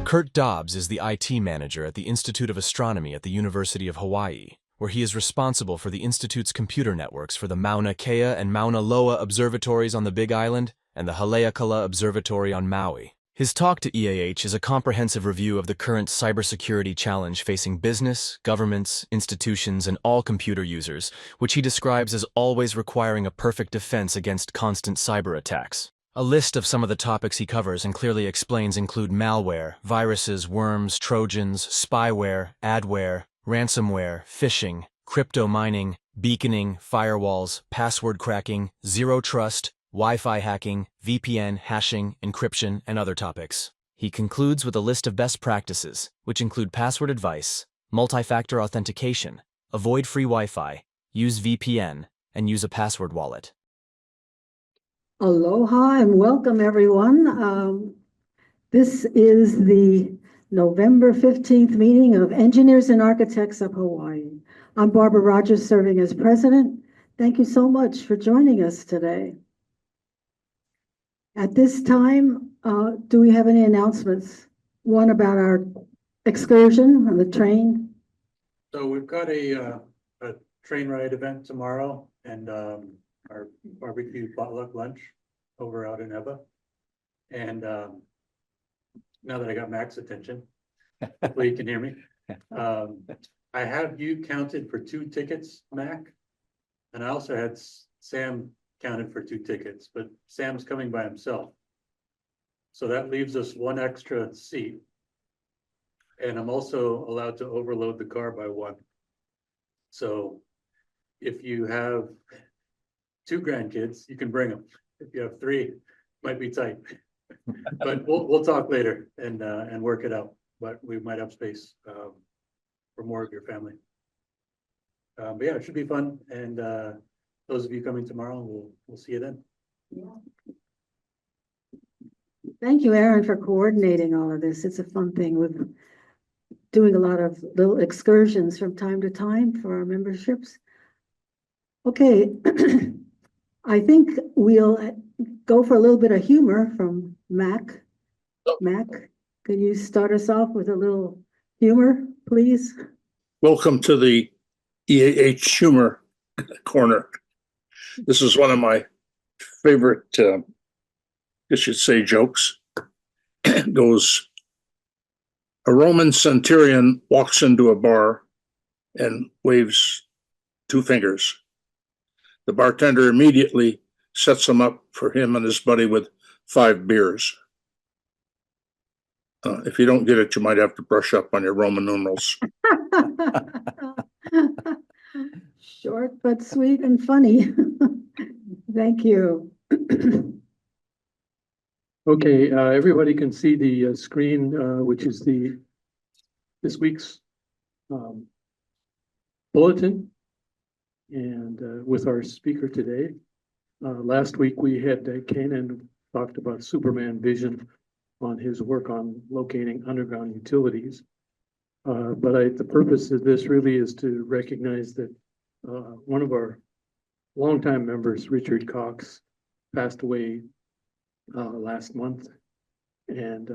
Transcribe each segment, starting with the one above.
Curt Dobbs is the IT manager at the Institute of Astronomy at the University of Hawaii, where he is responsible for the Institute's computer networks for the Mauna Kea and Mauna Loa observatories on the Big Island and the Haleakala Observatory on Maui. His talk to EAH is a comprehensive review of the current cybersecurity challenge facing business, governments, institutions, and all computer users, which he describes as always requiring a perfect defense against constant cyber attacks. A list of some of the topics he covers and clearly explains include malware, viruses, worms, Trojans, spyware, adware, ransomware, phishing, crypto mining, beaconing, firewalls, password cracking, zero trust, Wi-Fi hacking, VPN, hashing, encryption, and other topics. He concludes with a list of best practices, which include password advice, multi-factor authentication, avoid free Wi-Fi, use VPN, and use a password wallet. Aloha and welcome, everyone. This is the November 15th meeting of Engineers and Architects of Hawaii. I'm Barbara Rogers, serving as president. Thank you so much for joining us today. At this time, do we have any announcements? One about our excursion on the train. So we've got a train ride event tomorrow, and our barbecue potluck lunch over out in Eva. And now that I got Mac's attention, hopefully you can hear me. I have you counted for 2 tickets, Mac, and I also had Sam counted for 2 tickets, but Sam's coming by himself. So that leaves us 1 extra seat. And I'm also allowed to overload the car by 1. So if you have 2 grandkids, you can bring them. If you have 3, might be tight. But we'll talk later and work it out. But we might have space for more of your family. But yeah, it should be fun. And those of you coming tomorrow, we'll see you then. Yeah. Thank you, Aaron, for coordinating all of this. It's a fun thing with doing a lot of little excursions from time to time for our memberships. Okay, I think we'll go for a little bit of humor from Mac. Mac, can you start us off with a little humor, please? Welcome to the EAH Humor Corner. This is one of my favorite, I should say, jokes. It goes, a Roman centurion walks into a bar and waves 2 fingers. The bartender immediately sets them up for him and his buddy with 5 beers. If you don't get it, you might have to brush up on your Roman numerals. Short but sweet and funny. Thank you. Okay, everybody can see the screen, which is this week's bulletin, and with our speaker today. Last week we had Kanan talked about Superman vision on his work on locating underground utilities. But the purpose of this really is to recognize that one of our longtime members, Richard Cox, passed away last month. And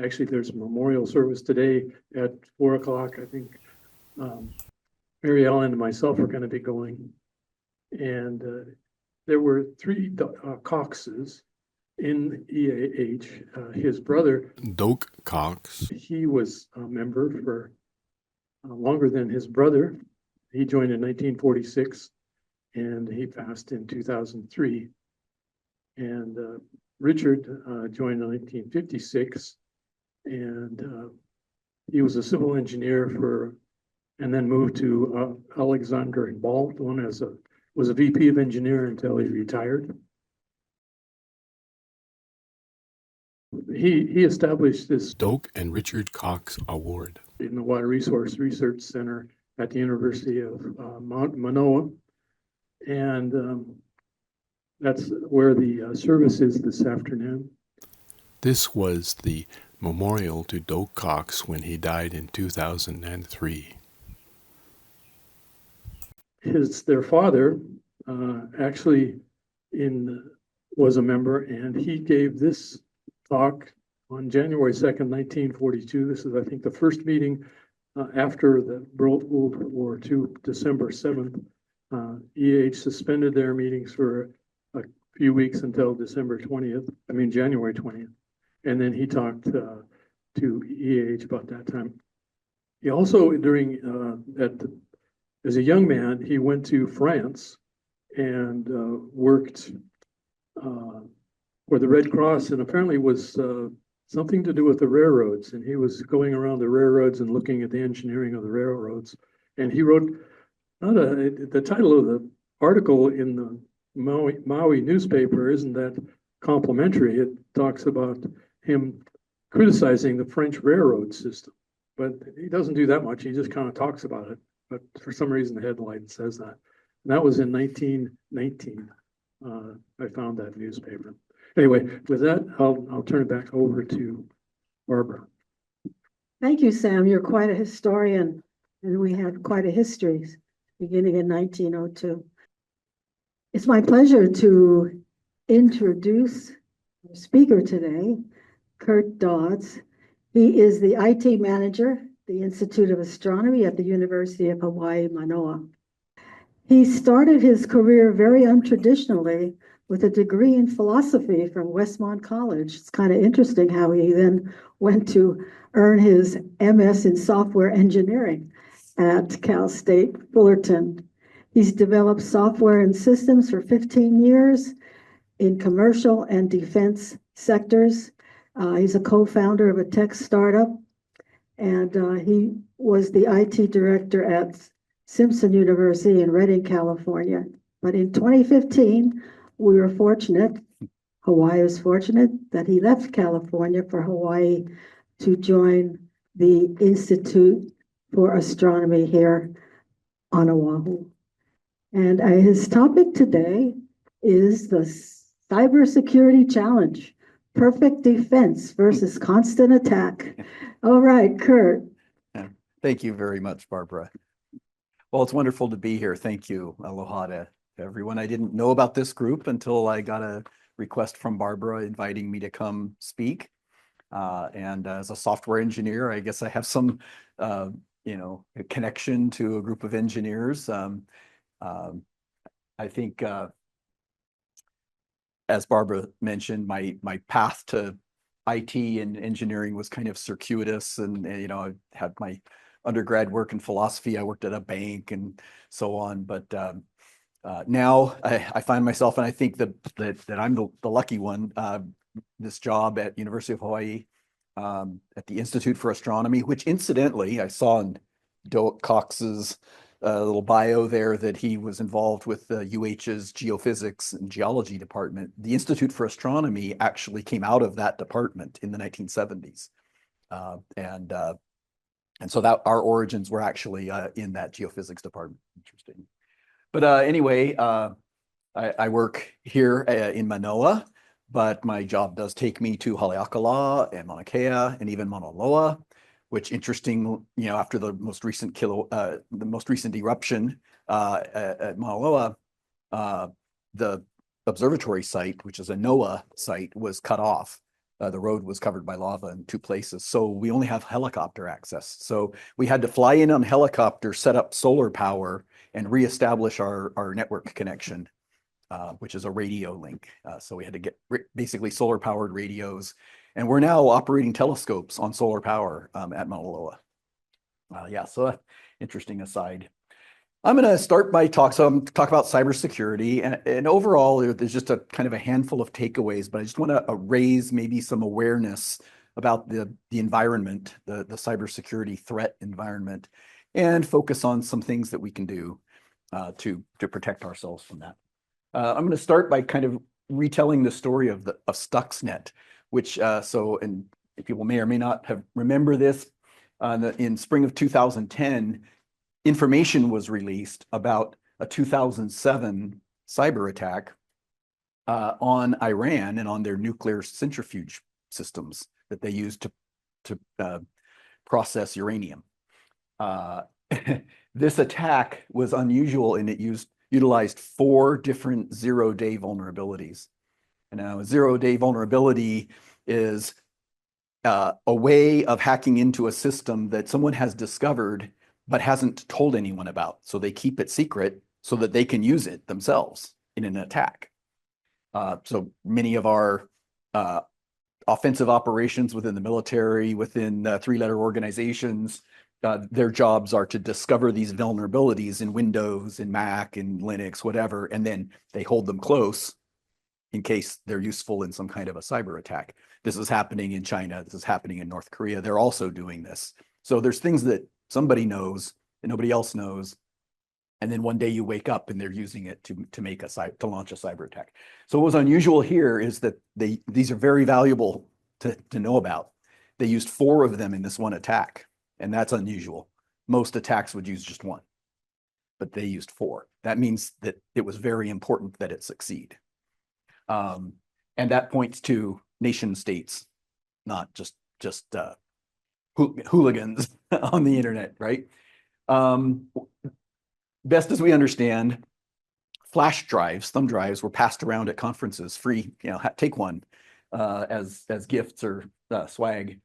actually there's a memorial service today at 4 o'clock. I think Mary Ellen and myself are going to be going. And there were 3 Coxes in EAH. His brother, Doak Cox, he was a member for longer than his brother. He joined in 1946 and he passed in 2003. And Richard joined in 1956, and he was a civil engineer and then moved to Alexander and Baldwin was a VP of engineer until he retired. He established this Doak and Richard Cox Award in the Water Resource Research Center at the University of Mauna, and that's where the service is this afternoon. This was the memorial to Doak Cox when he died in 2003. Their father actually was a member, and he gave this talk on January 2nd, 1942. This is, I think, the first meeting after the World War II, December 7th. EAH suspended their meetings for a few weeks until January 20th. And then he talked to EAH about that time. He also, as a young man, he went to France and worked for the Red Cross, and apparently was something to do with the railroads. And he was going around the railroads and looking at the engineering of the railroads. And he wrote, the title of the article in the Maui newspaper isn't that complimentary. It talks about him criticizing the French railroad system, but he doesn't do that much. He just kind of talks about it. But for some reason, the headline says that. And that was in 1919. I found that newspaper. Anyway, with that, I'll turn it back over to Barbara. Thank you, Sam. You're quite a historian, and we had quite a history beginning in 1902. It's my pleasure to introduce our speaker today, Curt Dobbs. He is the IT manager at the Institute of Astronomy at the University of Hawaii, Manoa. He started his career very untraditionally with a degree in philosophy from Westmont College. It's kind of interesting how he then went to earn his MS in software engineering at Cal State Fullerton. He's developed software and systems for 15 years in commercial and defense sectors. He's a co-founder of a tech startup, and he was the IT director at Simpson University in Redding, California. But in 2015, we were fortunate, Hawaii was fortunate, that he left California for Hawaii to join the Institute for Astronomy here on Oahu. And his topic today is the cybersecurity challenge, perfect defense versus constant attack. All right, Curt. Thank you very much, Barbara. Well, it's wonderful to be here. Thank you. Aloha to everyone. I didn't know about this group until I got a request from Barbara inviting me to come speak. And as a software engineer, I guess I have some, connection to a group of engineers. I think, as Barbara mentioned, my path to IT and engineering was kind of circuitous, and I had my undergrad work in philosophy. I worked at a bank and so on, but now I find myself, and I think that I'm the lucky one, this job at University of Hawaii at the Institute for Astronomy, which incidentally I saw in Cox's little bio there that he was involved with the UH's geophysics and geology department. The Institute for Astronomy actually came out of that department in the 1970s. And so that our origins were actually in that geophysics department. Interesting. But anyway, I work here in Manoa, but my job does take me to Haleakala and Mauna Kea and even Mauna Loa, which interesting, after the most recent eruption at Mauna Loa, the observatory site, which is a NOAA site, was cut off. The road was covered by lava in 2 places. So we only have helicopter access. So we had to fly in on helicopter, set up solar power, and reestablish our network connection, which is a radio link. So we had to get basically solar powered radios. And we're now operating telescopes on solar power at Mauna Loa. So interesting aside. I'm going to start by talk about cybersecurity, and overall, there's just a kind of a handful of takeaways, but I just want to raise maybe some awareness about the environment, the cybersecurity threat environment, and focus on some things that we can do to protect ourselves from that. I'm going to start by kind of retelling the story of Stuxnet, which and people may or may not have remember this. In spring of 2010. Information was released about a 2007 cyber attack on Iran and on their nuclear centrifuge systems that they used to process uranium. This attack was unusual, and it utilized 4 different zero-day vulnerabilities. And now a zero-day vulnerability is a way of hacking into a system that someone has discovered but hasn't told anyone about. So they keep it secret so that they can use it themselves in an attack. So many of our offensive operations within the military, within three-letter organizations, their jobs are to discover these vulnerabilities in Windows, in Mac, in Linux, whatever, and then they hold them close in case they're useful in some kind of a cyber attack. This is happening in China. This is happening in North Korea. They're also doing this. So there's things that somebody knows that nobody else knows. And then one day you wake up and they're using it to make to launch a cyber attack. So what was unusual here is that these are very valuable to know about. They used 4 of them in this one attack, and that's unusual. Most attacks would use just 1, but they used 4. That means that it was very important that it succeed. And that points to nation states, not just hooligans on the internet, right? Best as we understand, flash drives, thumb drives, were passed around at conferences, free, take one as gifts or swag.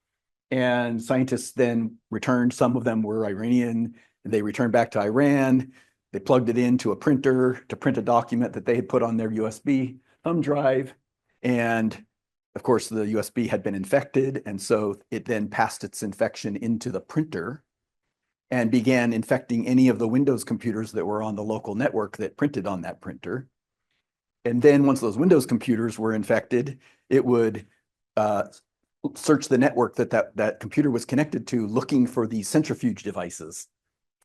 And scientists then returned, some of them were Iranian, and they returned back to Iran. They plugged it into a printer to print a document that they had put on their USB thumb drive. And of course, the USB had been infected. And so it then passed its infection into the printer and began infecting any of the Windows computers that were on the local network that printed on that printer. And then once those Windows computers were infected, it would search the network that computer was connected to, looking for these centrifuge devices,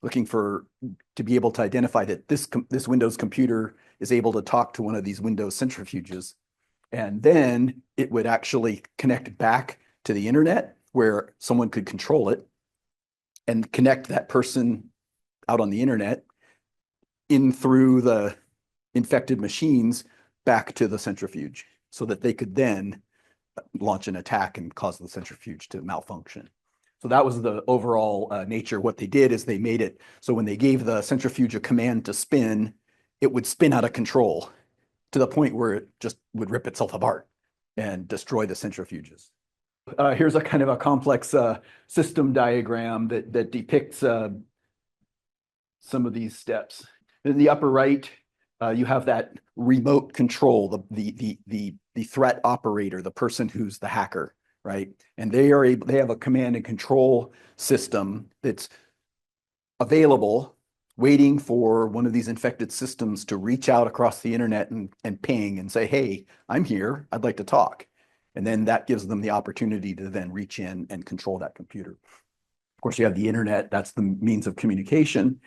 looking to be able to identify that this Windows computer is able to talk to one of these Windows centrifuges. And then it would actually connect back to the internet where someone could control it and connect that person out on the internet in through the infected machines back to the centrifuge so that they could then launch an attack and cause the centrifuge to malfunction. So that was the overall nature. What they did is they made it so when they gave the centrifuge a command to spin, it would spin out of control to the point where it just would rip itself apart and destroy the centrifuges. Here's a kind of a complex system diagram that depicts some of these steps. In the upper right, you have that remote control, the threat operator, the person who's the hacker, right? And they have a command and control system that's available, waiting for one of these infected systems to reach out across the internet and ping and say, hey, I'm here, I'd like to talk. And then that gives them the opportunity to then reach in and control that computer. Of course, you have the internet, that's the means of communication.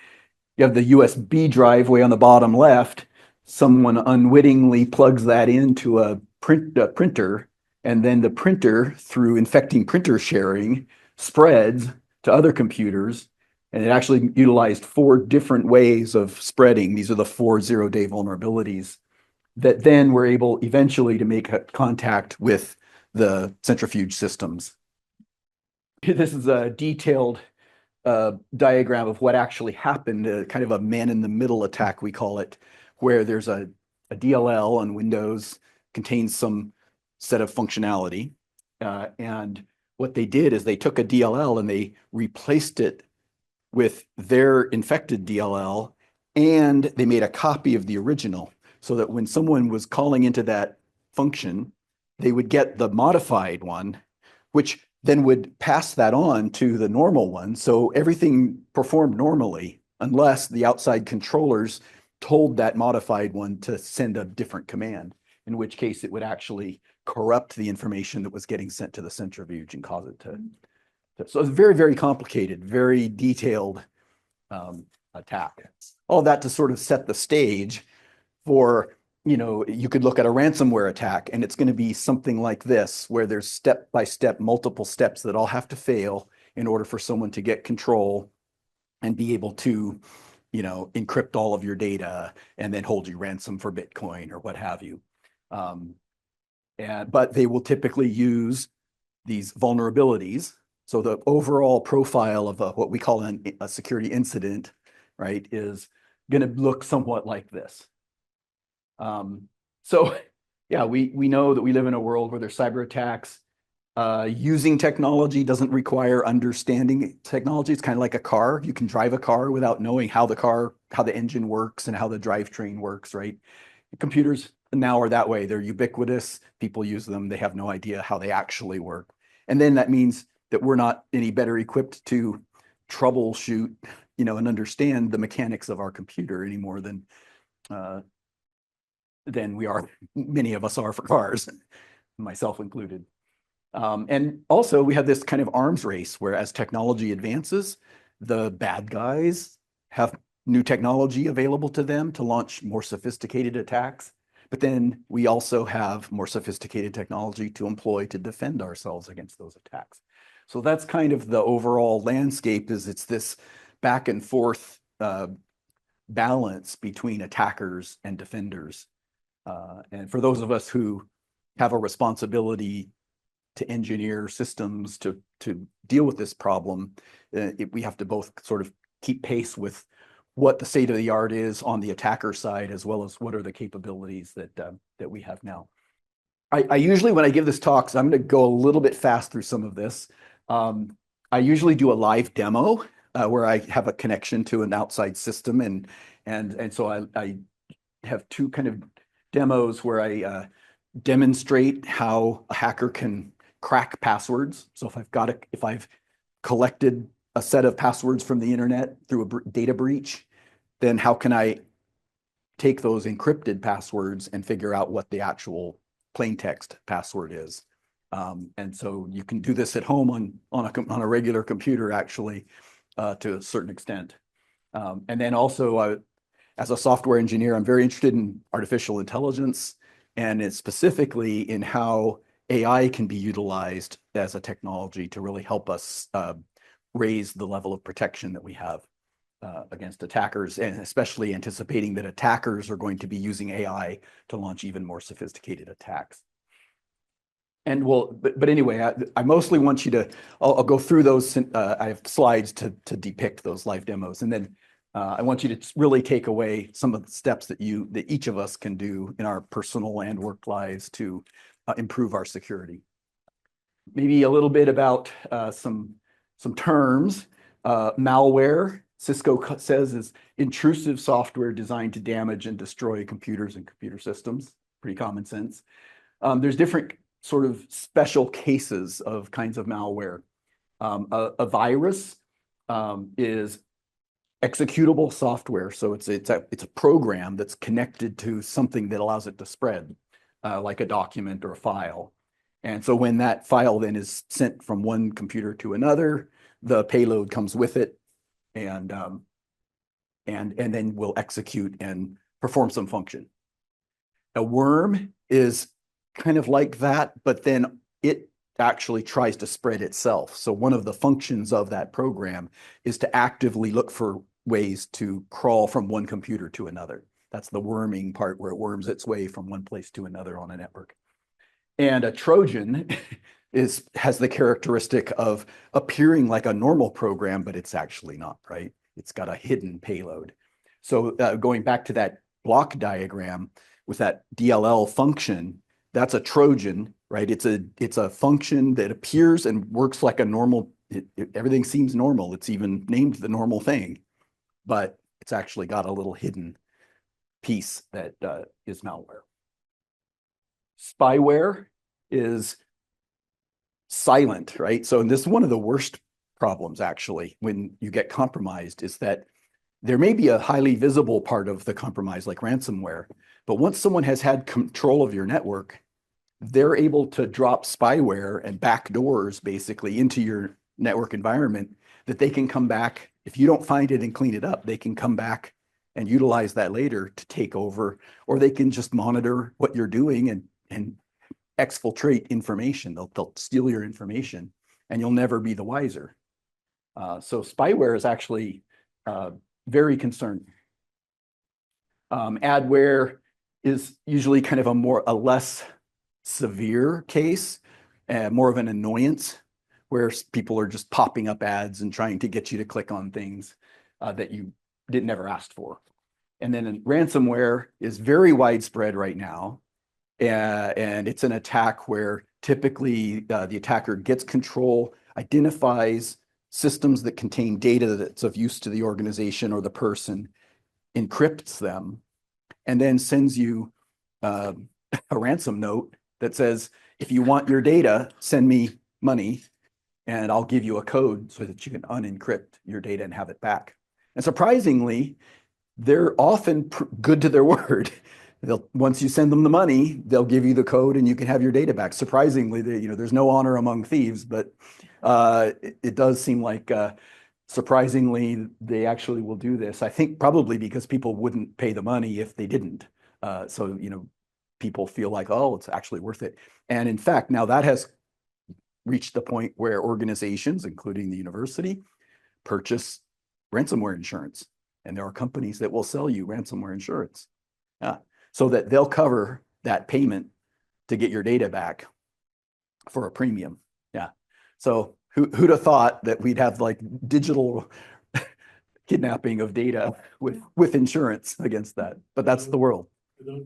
You have the USB drive way on the bottom left. Someone unwittingly plugs that into a printer, and then the printer, through infecting printer sharing, spreads to other computers. And it actually utilized 4 different ways of spreading. These are the 4 zero-day vulnerabilities that then were able eventually to make contact with the centrifuge systems. This is a detailed diagram of what actually happened, kind of a man-in-the-middle attack, we call it, where there's a DLL on Windows, contains some set of functionality. And what they did is they took a DLL and they replaced it with their infected DLL, and they made a copy of the original so that when someone was calling into that function, they would get the modified one, which then would pass that on to the normal one. So everything performed normally, unless the outside controllers told that modified one to send a different command, in which case it would actually corrupt the information that was getting sent to the centrifuge and cause it to. So it's very, very complicated, very detailed attack. All that to sort of set the stage for, you could look at a ransomware attack and it's going to be something like this, where there's step-by-step, multiple steps that all have to fail in order for someone to get control and be able to, encrypt all of your data and then hold you ransom for Bitcoin or what have you. But they will typically use these vulnerabilities. So the overall profile of what we call a security incident, right, is going to look somewhat like this. So yeah, we know that we live in a world where there's cyber attacks. Using technology doesn't require understanding technology. It's kind of like a car. You can drive a car without knowing how the engine works and how the drivetrain works, right? Computers now are that way. They're ubiquitous. People use them. They have no idea how they actually work. And then that means that we're not any better equipped to troubleshoot, and understand the mechanics of our computer any more than many of us are for cars, myself included. And also we have this kind of arms race where as technology advances, the bad guys have new technology available to them to launch more sophisticated attacks. But then we also have more sophisticated technology to employ to defend ourselves against those attacks. So that's kind of the overall landscape. It's this back and forth balance between attackers and defenders. And for those of us who have a responsibility to engineer systems to deal with this problem, we have to both sort of keep pace with what the state of the art is on the attacker side, as well as what are the capabilities that we have now. I usually, when I give this talk, so I'm going to go a little bit fast through some of this. I usually do a live demo where I have a connection to an outside system, and so I have two kind of demos where I demonstrate how a hacker can crack passwords. So if I've collected a set of passwords from the internet through a data breach, then how can I take those encrypted passwords and figure out what the actual plain text password is? And so you can do this at home on a regular computer, actually, to a certain extent. And then also, as a software engineer, I'm very interested in artificial intelligence, and it's specifically in how AI can be utilized as a technology to really help us raise the level of protection that we have against attackers, and especially anticipating that attackers are going to be using AI to launch even more sophisticated attacks. And but anyway, I mostly want you to, I'll go through those. I have slides to depict those live demos, and then I want you to really take away some of the steps that each of us can do in our personal and work lives to improve our security. Maybe a little bit about some terms. Malware, Cisco says, is intrusive software designed to damage and destroy computers and computer systems. Pretty common sense. There's different sort of special cases of kinds of malware. A virus is executable software. So it's a program that's connected to something that allows it to spread, like a document or a file. And so when that file then is sent from one computer to another, the payload comes with it, and then will execute and perform some function. A worm is kind of like that, but then it actually tries to spread itself. So one of the functions of that program is to actively look for ways to crawl from one computer to another. That's the worming part, where it worms its way from one place to another on a network. And a Trojan has the characteristic of appearing like a normal program, but it's actually not, right? It's got a hidden payload. So going back to that block diagram with that DLL function, that's a Trojan, right? It's a function that appears and works like a normal, everything seems normal. It's even named the normal thing, but it's actually got a little hidden piece that is malware. Spyware is silent, right? So this is one of the worst problems, actually, when you get compromised, is that there may be a highly visible part of the compromise, like ransomware, but once someone has had control of your network, they're able to drop spyware and backdoors basically into your network environment that they can come back. If you don't find it and clean it up, they can come back and utilize that later to take over, or they can just monitor what you're doing and exfiltrate information. They'll steal your information, and you'll never be the wiser. So spyware is actually very concerning. Adware is usually kind of a less severe case, more of an annoyance, where people are just popping up ads and trying to get you to click on things that you never asked for. And then ransomware is very widespread right now. And it's an attack where Typically, the attacker gets control, identifies systems that contain data that's of use to the organization or the person, encrypts them, and then sends you a ransom note that says, if you want your data, send me money and I'll give you a code so that you can unencrypt your data and have it back. And surprisingly, they're often good to their word. Once you send them the money, they'll give you the code and you can have your data back. Surprisingly, there's no honor among thieves, but it does seem like surprisingly they actually will do this. I think probably because people wouldn't pay the money if they didn't. So people feel like, oh, it's actually worth it. And in fact, now that has reached the point where organizations, including the university, purchase ransomware insurance. And there are companies that will sell you ransomware insurance. So that they'll cover that payment to get your data back for a premium. Yeah. So who'd have thought that we'd have like digital kidnapping of data with insurance against that? But that's the world. Do those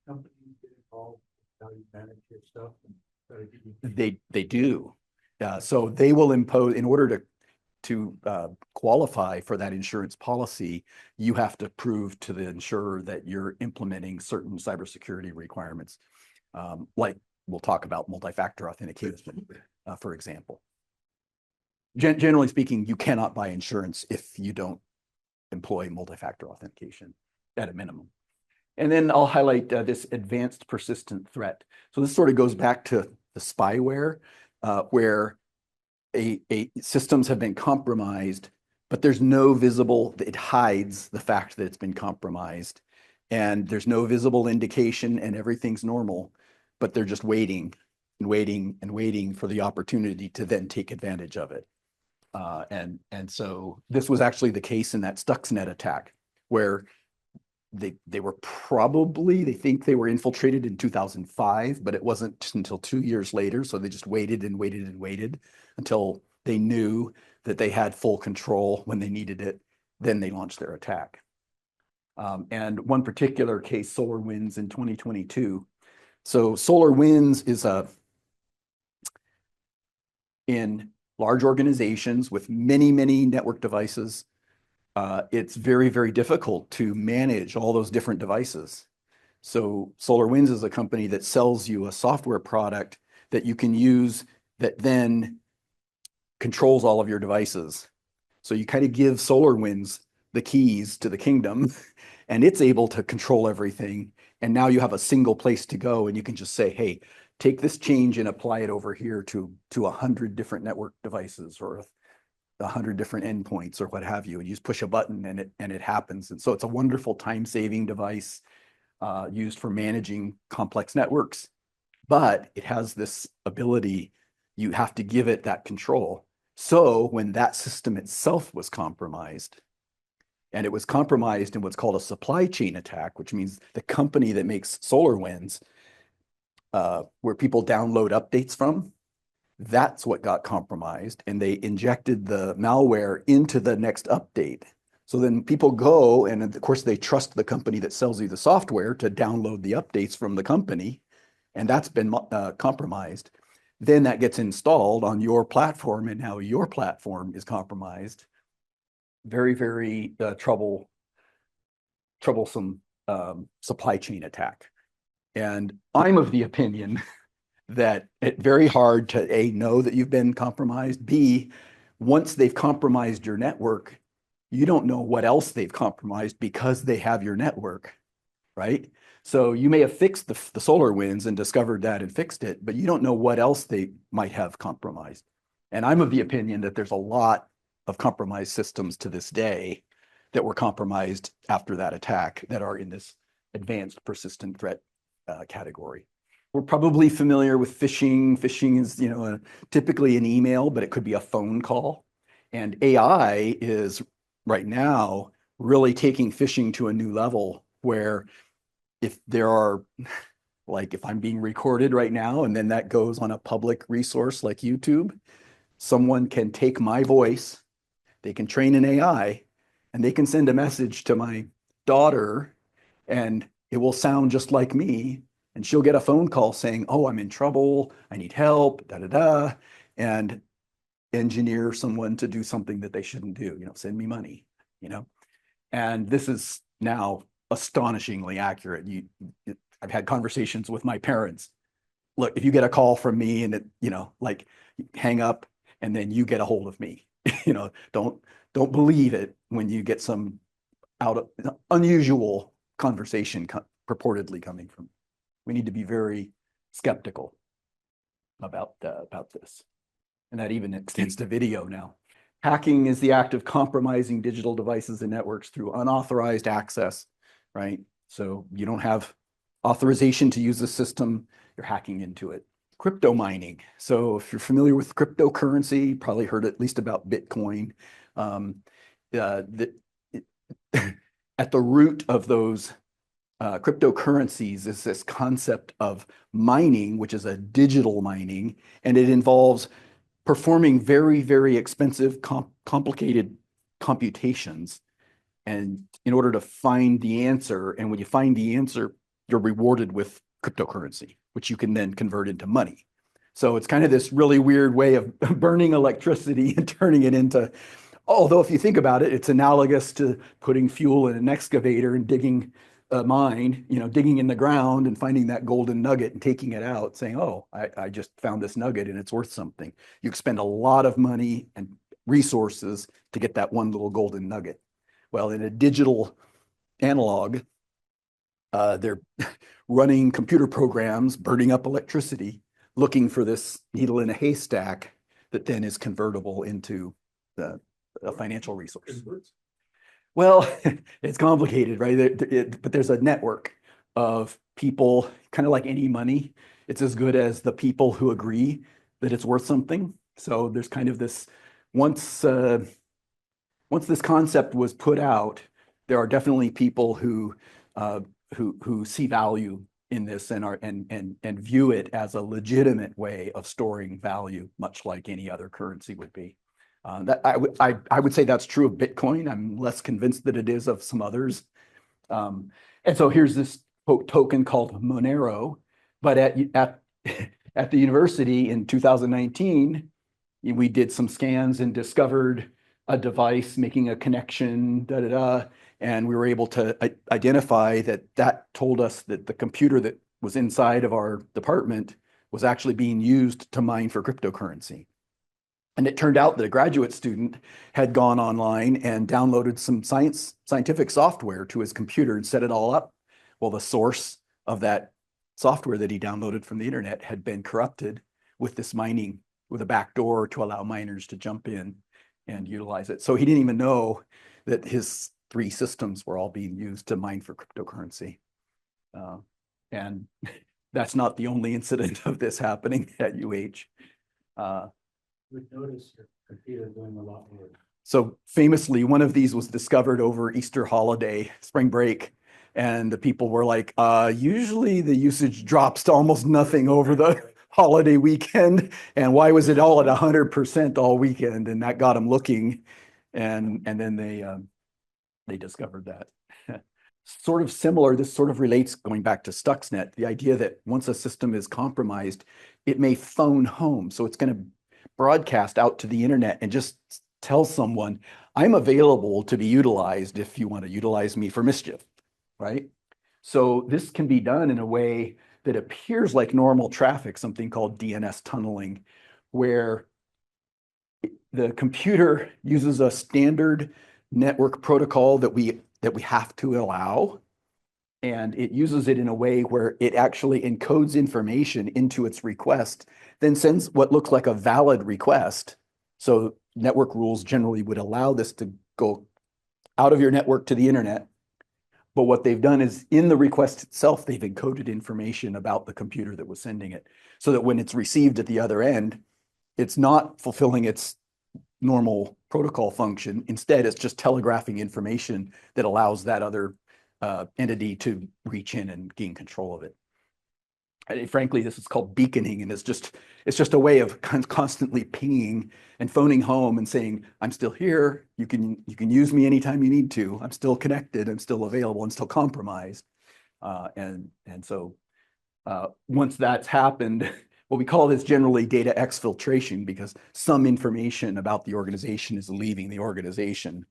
companies get involved with how you manage your stuff and try to give you? They do. So they will impose, in order to qualify for that insurance policy, you have to prove to the insurer that you're implementing certain cybersecurity requirements. Like we'll talk about multi-factor authentication, for example. Generally speaking, you cannot buy insurance if you don't employ multi-factor authentication at a minimum. And then I'll highlight this advanced persistent threat. So this sort of goes back to the spyware, where systems have been compromised, but there's no visible, it hides the fact that it's been compromised, and there's no visible indication and everything's normal, but they're just waiting and waiting and waiting for the opportunity to then take advantage of it. And so this was actually the case in that Stuxnet attack, where they were probably, they think they were infiltrated in 2005, but it wasn't until 2 years later. So they just waited and waited and waited until they knew that they had full control when they needed it. Then they launched their attack. And one particular case, SolarWinds in 2022. So SolarWinds is in large organizations with many, many network devices. It's very, very difficult to manage all those different devices. So SolarWinds is a company that sells you a software product that you can use that then controls all of your devices. So you kind of give SolarWinds the keys to the kingdom and it's able to control everything. And now you have a single place to go and you can just say, hey, take this change and apply it over here to 100 different network devices or 100 different endpoints or what have you. And you just push a button and it happens. And so it's a wonderful time-saving device used for managing complex networks. But it has this ability, you have to give it that control. So when that system itself was compromised, and it was compromised in what's called a supply chain attack, which means the company that makes SolarWinds, where people download updates from, that's what got compromised. And they injected the malware into the next update. So then people go, and of course they trust the company that sells you the software to download the updates from the company, and that's been compromised. Then that gets installed on your platform, and now your platform is compromised. Very, very troublesome supply chain attack. And I'm of the opinion that it's very hard to A, know that you've been compromised, B, once they've compromised your network, you don't know what else they've compromised because they have your network, right? So you may have fixed the SolarWinds and discovered that and fixed it, but you don't know what else they might have compromised. And I'm of the opinion that there's a lot of compromised systems to this day that were compromised after that attack that are in this advanced persistent threat category. We're probably familiar with phishing. Phishing is, typically an email, but it could be a phone call. And AI is right now really taking phishing to a new level where if there are, like if I'm being recorded right now and then that goes on a public resource like YouTube, someone can take my voice, they can train an AI, and they can send a message to my daughter and it will sound just like me, And she'll get a phone call saying, oh, I'm in trouble, I need help, da da da, and engineer someone to do something that they shouldn't do, send me money, And this is now astonishingly accurate. I've had conversations with my parents. Look, if you get a call from me and like hang up and then you get a hold of me, don't believe it when you get some unusual conversation purportedly coming from. We need to be very skeptical about this. And that even extends to video now. Hacking is the act of compromising digital devices and networks through unauthorized access, right? So you don't have authorization to use the system, you're hacking into it. Crypto mining. So if you're familiar with cryptocurrency, you probably heard at least about Bitcoin. At the root of those cryptocurrencies is this concept of mining, which is a digital mining, and it involves performing very, very expensive, complicated computations, and in order to find the answer. And when you find the answer, you're rewarded with cryptocurrency, which you can then convert into money. So it's kind of this really weird way of burning electricity and turning it into, although if you think about it, it's analogous to putting fuel in an excavator and digging a mine, digging in the ground and finding that golden nugget and taking it out, saying, oh, I just found this nugget and it's worth something. You expend a lot of money and resources to get that one little golden nugget. Well, in a digital analog, they're running computer programs, burning up electricity, looking for this needle in a haystack that then is convertible into a financial resource. Well, it's complicated, right? But there's a network of people, kind of like any money. It's as good as the people who agree that it's worth something. So there's kind of this, once this concept was put out, there are definitely people who see value in this and view it as a legitimate way of storing value, much like any other currency would be. That I would say that's true of Bitcoin. I'm less convinced that it is of some others. And so here's this token called Monero, but at the university in 2019, we did some scans and discovered a device making a connection, and we were able to identify that told us that the computer that was inside of our department was actually being used to mine for cryptocurrency. And it turned out that a graduate student had gone online and downloaded some scientific software to his computer and set it all up. Well, the source of that software that he downloaded from the internet had been corrupted with this mining, with a backdoor to allow miners to jump in and utilize it. So he didn't even know that his 3 systems were all being used to mine for cryptocurrency. And that's not the only incident of this happening at UH. We've noticed your computer doing a lot more. So famously, one of these was discovered over Easter holiday, spring break, and the people were like, usually the usage drops to almost nothing over the holiday weekend, and why was it all at 100% all weekend? And that got them looking, and then they discovered that. Sort of similar, this sort of relates, going back to Stuxnet, the idea that once a system is compromised, it may phone home. So it's going to broadcast out to the internet and just tell someone, I'm available to be utilized if you want to utilize me for mischief, right? So this can be done in a way that appears like normal traffic, something called DNS tunneling, where the computer uses a standard network protocol that we have to allow, and it uses it in a way where it actually encodes information into its request, then sends what looks like a valid request. So network rules generally would allow this to go out of your network to the internet. But what they've done is in the request itself, they've encoded information about the computer that was sending it, so that when it's received at the other end, it's not fulfilling its normal protocol function. Instead, it's just telegraphing information that allows that other entity to reach in and gain control of it. And frankly, this is called beaconing, and it's just a way of constantly pinging and phoning home and saying, I'm still here. You can use me anytime you need to. I'm still connected. I'm still available. I'm still compromised. And so once that's happened, what we call this generally data exfiltration, because some information about the organization is leaving the organization.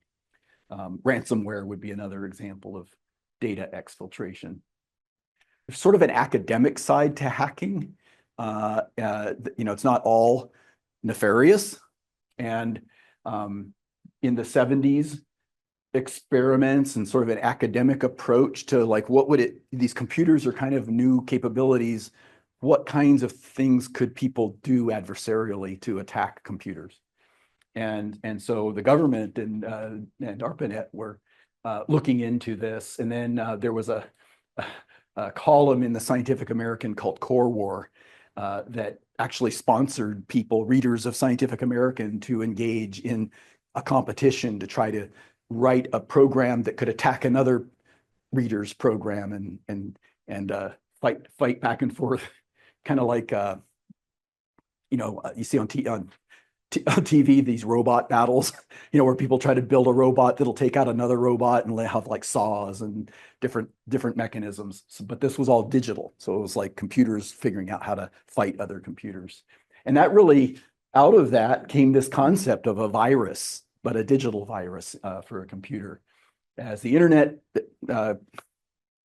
Ransomware would be another example of data exfiltration. There's sort of an academic side to hacking. It's not all nefarious. And in the 70s, experiments and sort of an academic approach to like, these computers are kind of new capabilities. What kinds of things could people do adversarially to attack computers? And so the government and ARPANET were looking into this. And then there was a column in the Scientific American called Core War that actually sponsored people, readers of Scientific American, to engage in a competition to try to write a program that could attack another reader's program and fight back and forth, kind of like you see on TV these robot battles, where people try to build a robot that'll take out another robot, and they have like saws and different mechanisms. But this was all digital, so it was like computers figuring out how to fight other computers. And that really, out of that came this concept of a virus, but a digital virus for a computer. As the internet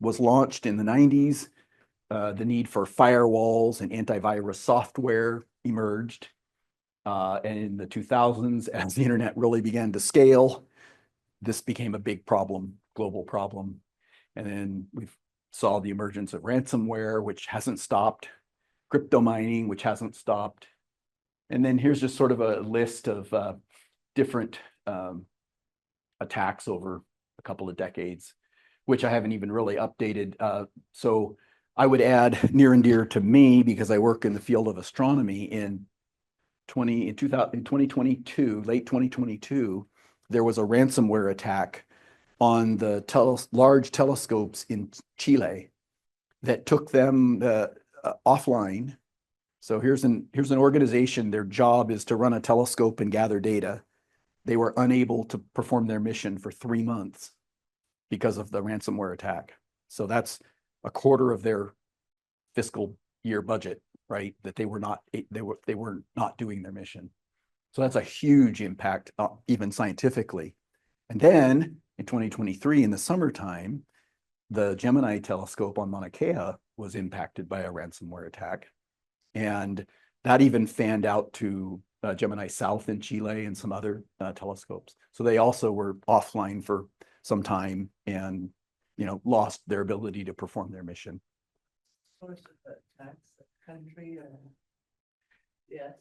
was launched in the 90s, the need for firewalls and antivirus software emerged. And in the 2000s, as the internet really began to scale, this became a big problem, global problem. And then we saw the emergence of ransomware, which hasn't stopped, crypto mining, which hasn't stopped. And then here's just sort of a list of different attacks over a couple of decades, which I haven't even really updated. So I would add near and dear to me, because I work in the field of astronomy, in 2022, late 2022, there was a ransomware attack on the large telescopes in Chile that took them offline. So here's an organization, their job is to run a telescope and gather data. They were unable to perform their mission for 3 months because of the ransomware attack. So that's a quarter of their fiscal year budget, right? That they were not doing their mission. So that's a huge impact, even scientifically. And then in 2023, in the summertime, the Gemini telescope on Mauna Kea was impacted by a ransomware attack. And that even fanned out to Gemini South in Chile and some other telescopes. So they also were offline for some time and, lost their ability to perform their mission. Country yes.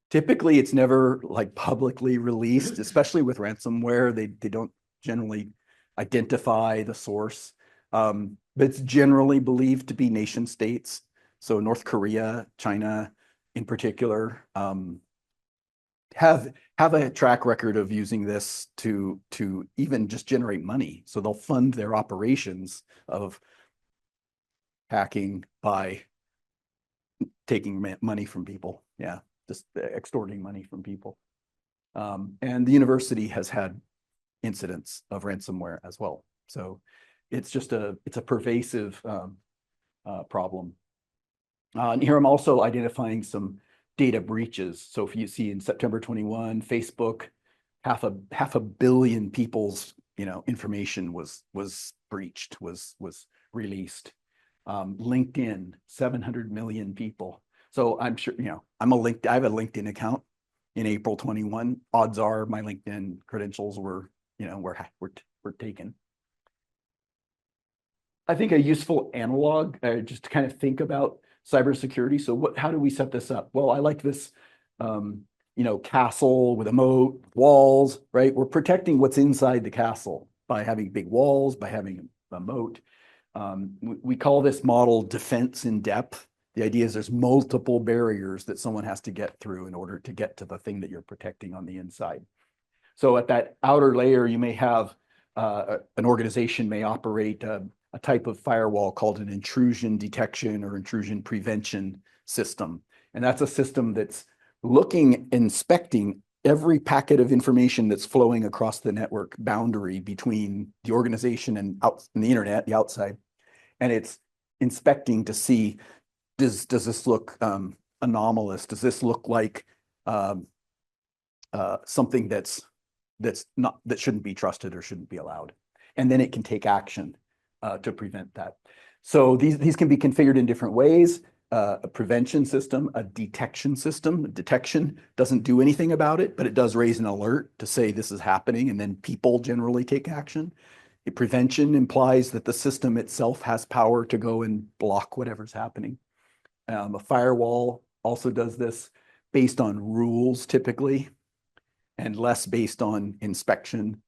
Typically it's never like publicly released, especially with ransomware. They don't generally identify the source, but it's generally believed to be nation states. So North Korea, China in particular, have a track record of using this to even just generate money. So they'll fund their operations of hacking by taking money from people. Yeah, just extorting money from people. And the university has had incidents of ransomware as well. So it's a pervasive problem. And here I'm also identifying some data breaches. So if you see in September 21, Facebook, half a billion people's information was breached, was released. LinkedIn, 700 million people. So I'm sure, I have a LinkedIn account in April 21. Odds are my LinkedIn credentials were taken. I think a useful analog, just to kind of think about cybersecurity. So how do we set this up? Well, I like this, castle with a moat, walls, right? We're protecting what's inside the castle by having big walls, by having a moat. We call this model defense in depth. The idea is there's multiple barriers that someone has to get through in order to get to the thing that you're protecting on the inside. So at that outer layer, you may have an organization may operate a type of firewall called an intrusion detection or intrusion prevention system. And that's a system that's inspecting every packet of information that's flowing across the network boundary between the organization and the internet, the outside. And it's inspecting to see, does this look anomalous? Does this look like something that shouldn't be trusted or shouldn't be allowed? And then it can take action to prevent that. So these can be configured in different ways. A prevention system, a detection system. Detection doesn't do anything about it, but it does raise an alert to say this is happening, and then people generally take action. A prevention implies that the system itself has power to go and block whatever's happening. A firewall also does this based on rules typically, and less based on inspection.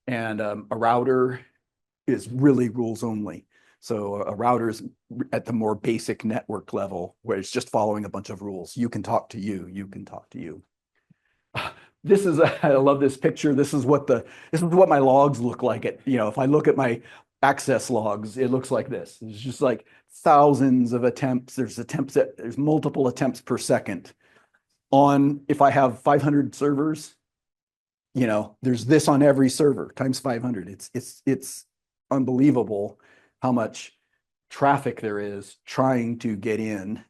And a router is really rules only. So a router is at the more basic network level where it's just following a bunch of rules. You can talk to you, you can talk to you. This is, I love this picture. This is what my logs look like. If I look at my access logs, it looks like this. It's just like thousands of attempts. There's multiple attempts per second. If I have 500 servers, there's this on every server times 500. It's unbelievable how much traffic there is trying to get in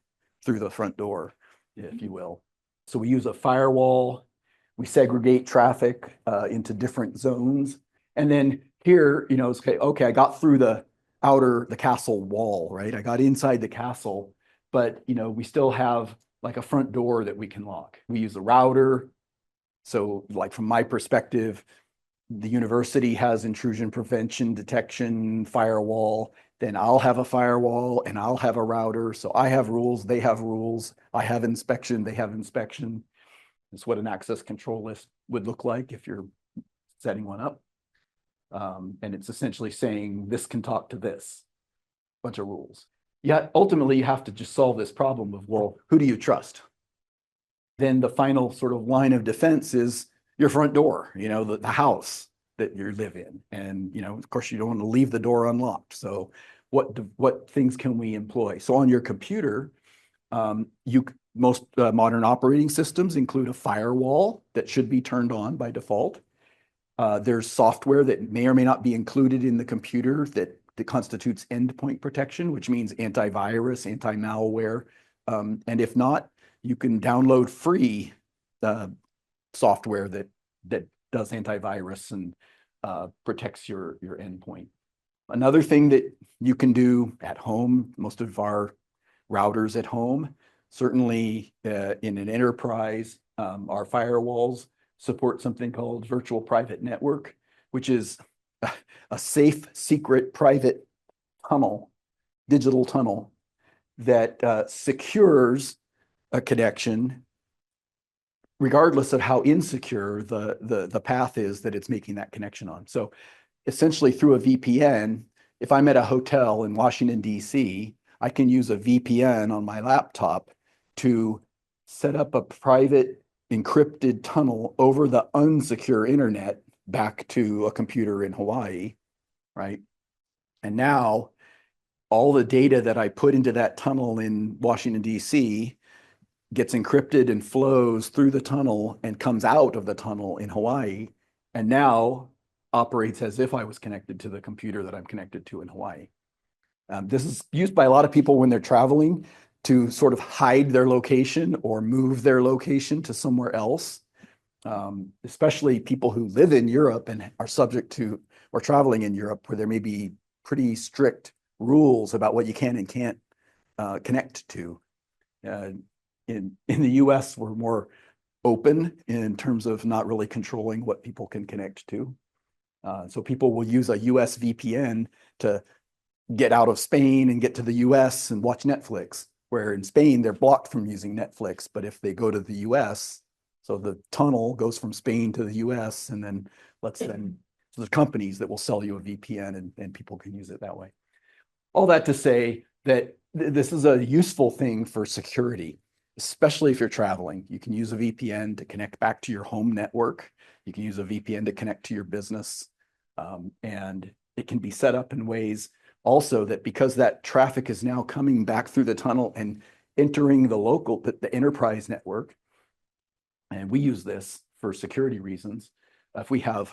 through the front door, if you will. So we use a firewall. We segregate traffic into different zones. And then here, it's okay, I got through the castle wall, right? I got inside the castle, but we still have like a front door that we can lock. We use a router. So like from my perspective, the university has intrusion prevention, detection, firewall, then I'll have a firewall and I'll have a router. So I have rules, they have rules. I have inspection, they have inspection. It's what an access control list would look like if you're setting one up. And it's essentially saying this can talk to this, bunch of rules. Yet ultimately you have to just solve this problem of, well, who do you trust? Then the final sort of line of defense is your front door, the house that you live in. And, of course, you don't want to leave the door unlocked. So what things can we employ? So on your computer, most modern operating systems include a firewall that should be turned on by default. There's software that may or may not be included in the computer that constitutes endpoint protection, which means antivirus, anti-malware. And if not, you can download free software that does antivirus and protects your endpoint. Another thing that you can do at home, most of our routers at home, certainly in an enterprise, our firewalls support something called virtual private network, which is a safe, secret, private tunnel, digital tunnel that secures a connection regardless of how insecure the path is that it's making that connection on. So essentially through a VPN, if I'm at a hotel in Washington, DC, I can use a VPN on my laptop to set up a private encrypted tunnel over the unsecure internet back to a computer in Hawaii, right? And now all the data that I put into that tunnel in Washington, DC gets encrypted and flows through the tunnel and comes out of the tunnel in Hawaii, and now operates as if I was connected to the computer that I'm connected to in Hawaii. This is used by a lot of people when they're traveling to sort of hide their location or move their location to somewhere else, especially people who live in Europe and are subject to, or traveling in Europe, where there may be pretty strict rules about what you can and can't connect to. In the US, we're more open in terms of not really controlling what people can connect to. So people will use a US VPN to get out of Spain and get to the US and watch Netflix, where in Spain, they're blocked from using Netflix. But if they go to the US, so the tunnel goes from Spain to the US and then lets them, so there's companies that will sell you a VPN and people can use it that way. All that to say that this is a useful thing for security, especially if you're traveling. You can use a VPN to connect back to your home network. You can use a VPN to connect to your business. And it can be set up in ways also that because that traffic is now coming back through the tunnel and entering the enterprise network, and we use this for security reasons. If we have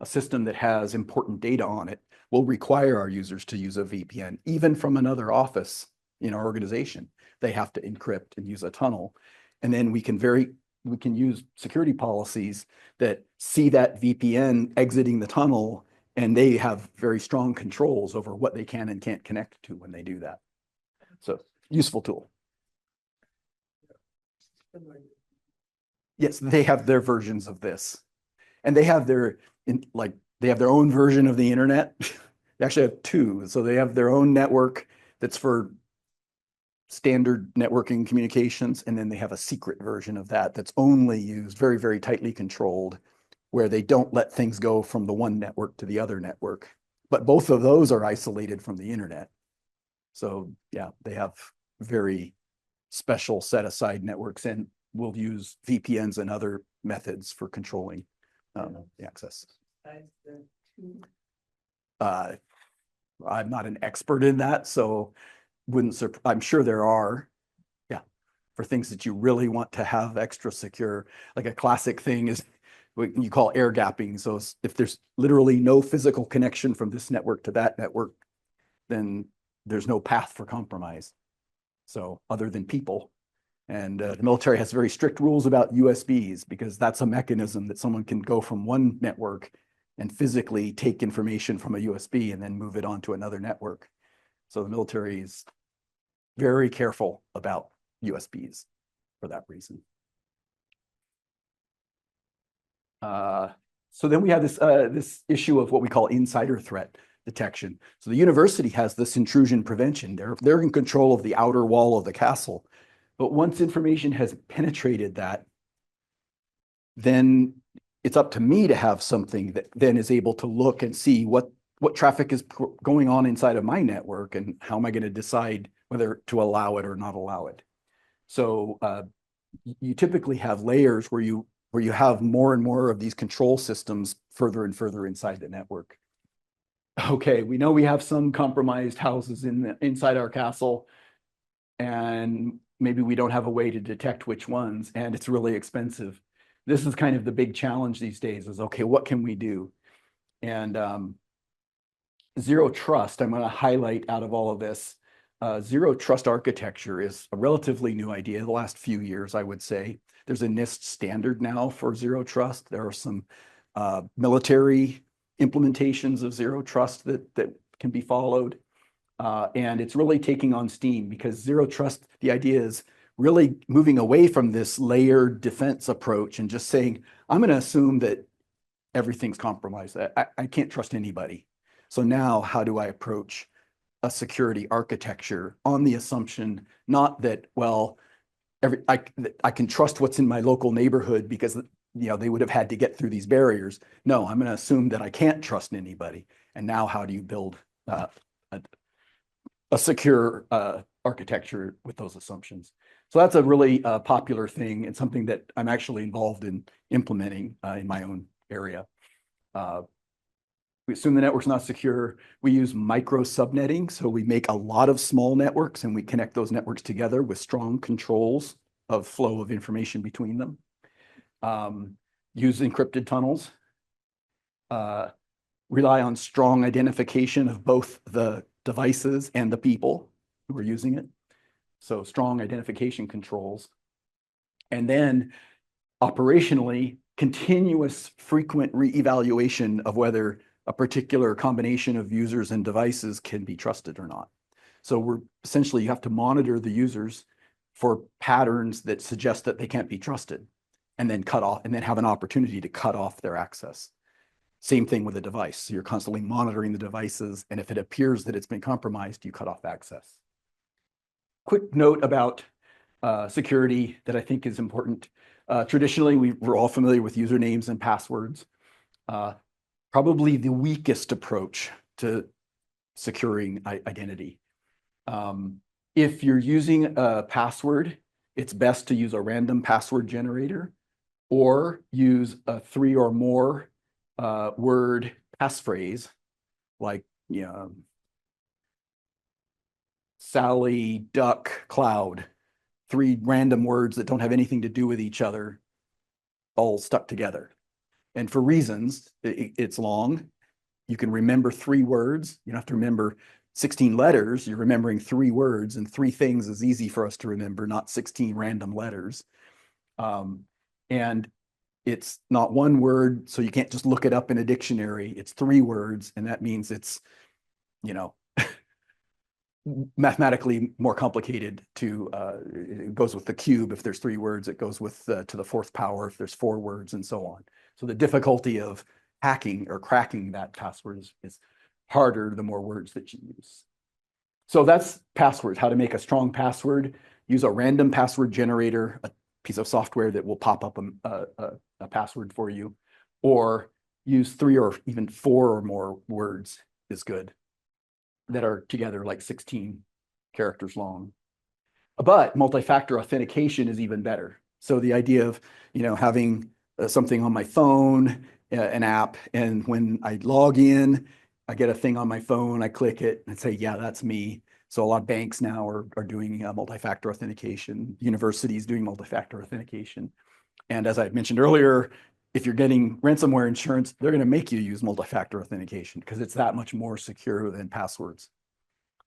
a system that has important data on it will require our users to use a VPN, even from another office in our organization. They have to encrypt and use a tunnel. And then we can use security policies that see that VPN exiting the tunnel, and they have very strong controls over what they can and can't connect to when they do that. So useful tool. Yes, they have their versions of this. And they have their own version of the internet. They actually have two. So they have their own network that's for standard networking communications. And then they have a secret version of that that's only used, very, very tightly controlled, where they don't let things go from the one network to the other network. But both of those are isolated from the internet. So yeah, they have very special set aside networks, and will use VPNs and other methods for controlling the access. I'm not an expert in that, so I'm sure there are, yeah, for things that you really want to have extra secure. Like a classic thing is what you call air gapping. So if there's literally no physical connection from this network to that network, then there's no path for compromise. So other than people. And the military has very strict rules about USBs, because that's a mechanism that someone can go from one network and physically take information from a USB and then move it onto another network. So the military is very careful about USBs for that reason. So then we have this issue of what we call insider threat detection. So the university has this intrusion prevention. They're in control of the outer wall of the castle. But once information has penetrated that, then it's up to me to have something that then is able to look and see what traffic is going on inside of my network, and how am I going to decide whether to allow it or not allow it. So you typically have layers where you have more and more of these control systems further and further inside the network. Okay, we know we have some compromised houses inside our castle, and maybe we don't have a way to detect which ones, and it's really expensive. This is kind of the big challenge these days is, okay, what can we do? And zero trust, I'm going to highlight out of all of this. Zero trust architecture is a relatively new idea the last few years, I would say. There's a NIST standard now for zero trust. There are some military implementations of zero trust that can be followed. And it's really taking on steam, because zero trust, the idea is really moving away from this layered defense approach and just saying, I'm going to assume that everything's compromised. I can't trust anybody. So now how do I approach a security architecture on the assumption, not that, well, I can trust what's in my local neighborhood because they would have had to get through these barriers. No, I'm going to assume that I can't trust anybody. And now how do you build a secure architecture with those assumptions? So that's a really popular thing, and something that I'm actually involved in implementing in my own area. We assume the network's not secure. We use micro subnetting. So we make a lot of small networks and we connect those networks together with strong controls of flow of information between them. Use encrypted tunnels. Rely on strong identification of both the devices and the people who are using it. So strong identification controls. And then operationally, continuous frequent reevaluation of whether a particular combination of users and devices can be trusted or not. So essentially, you have to monitor the users for patterns that suggest that they can't be trusted, and then cut off, and then have an opportunity to cut off their access. Same thing with a device. So you're constantly monitoring the devices, and if it appears that it's been compromised, you cut off access. Quick note about security that I think is important. Traditionally, we're all familiar with usernames and passwords. Probably the weakest approach to securing identity. If you're using a password, it's best to use a random password generator, or use a 3 or more word passphrase, like Sally, duck, cloud. 3 random words that don't have anything to do with each other, all stuck together. And for reasons, it's long. You can remember 3 words. You don't have to remember 16 letters. You're remembering 3 words, and 3 things is easy for us to remember, not 16 random letters. And it's not 1 word, so you can't just look it up in a dictionary. It's 3 words, and that means it's, you know, mathematically more complicated to, it goes with the cube if there's 3 words, it goes with to the 4th power if there's 4 words, and so on. So the difficulty of hacking or cracking that password is harder the more words that you use. So that's passwords, how to make a strong password. Use a random password generator, a piece of software that will pop up a password for you, or use 3 or even 4 or more words is good that are together like 16 characters long. But multi-factor authentication is even better. So the idea of, you know, having something on my phone, an app, and when I log in, I get a thing on my phone, I click it and say, yeah, that's me. So a lot of banks now are doing multi-factor authentication, universities doing multi-factor authentication. And as I mentioned earlier, if you're getting ransomware insurance, they're going to make you use multi-factor authentication because it's that much more secure than passwords.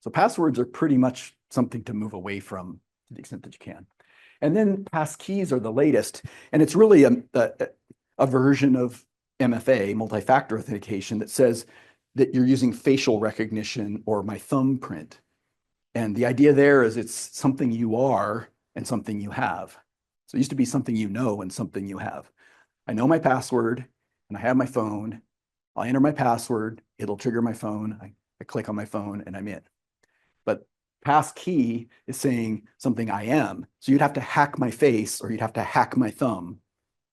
So passwords are pretty much something to move away from to the extent that you can. And then passkeys are the latest, and it's really a version of MFA, multi-factor authentication, that says that you're using facial recognition or my thumbprint. And the idea there is it's something you are and something you have. So it used to be something you know and something you have. I know my password and I have my phone. I'll enter my password. It'll trigger my phone. I click on my phone and I'm in. But passkey is saying something I am. So you'd have to hack my face or you'd have to hack my thumb,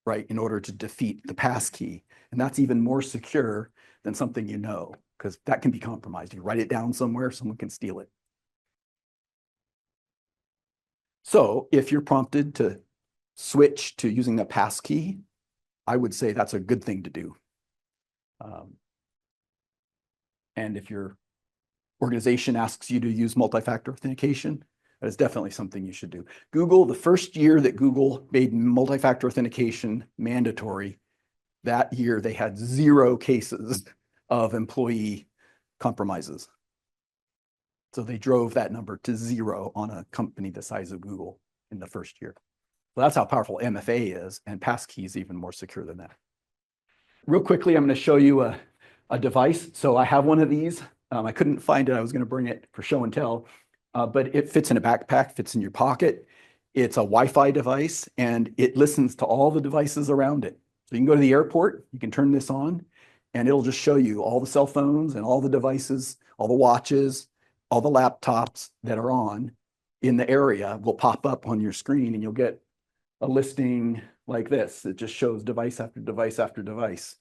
right, in order to defeat the passkey. And that's even more secure than something you know, because that can be compromised. You write it down somewhere, someone can steal it. So if you're prompted to switch to using the passkey, I would say that's a good thing to do. And if your organization asks you to use multi-factor authentication, that is definitely something you should do. Google, the first year that Google made multi-factor authentication mandatory, that year they had 0 cases of employee compromises. So they drove that number to 0 on a company the size of Google in the first year. So that's how powerful MFA is, and passkey is even more secure than that. Real quickly, I'm going to show you a device. So I have one of these. I couldn't find it. I was going to bring it for show and tell, but it fits in a backpack, fits in your pocket. It's a Wi-Fi device, and it listens to all the devices around it. So you can go to the airport, you can turn this on, and it'll just show you all the cell phones and all the devices, all the watches, all the laptops that are on in the area will pop up on your screen, and you'll get a listing like this. It just shows device after device after device.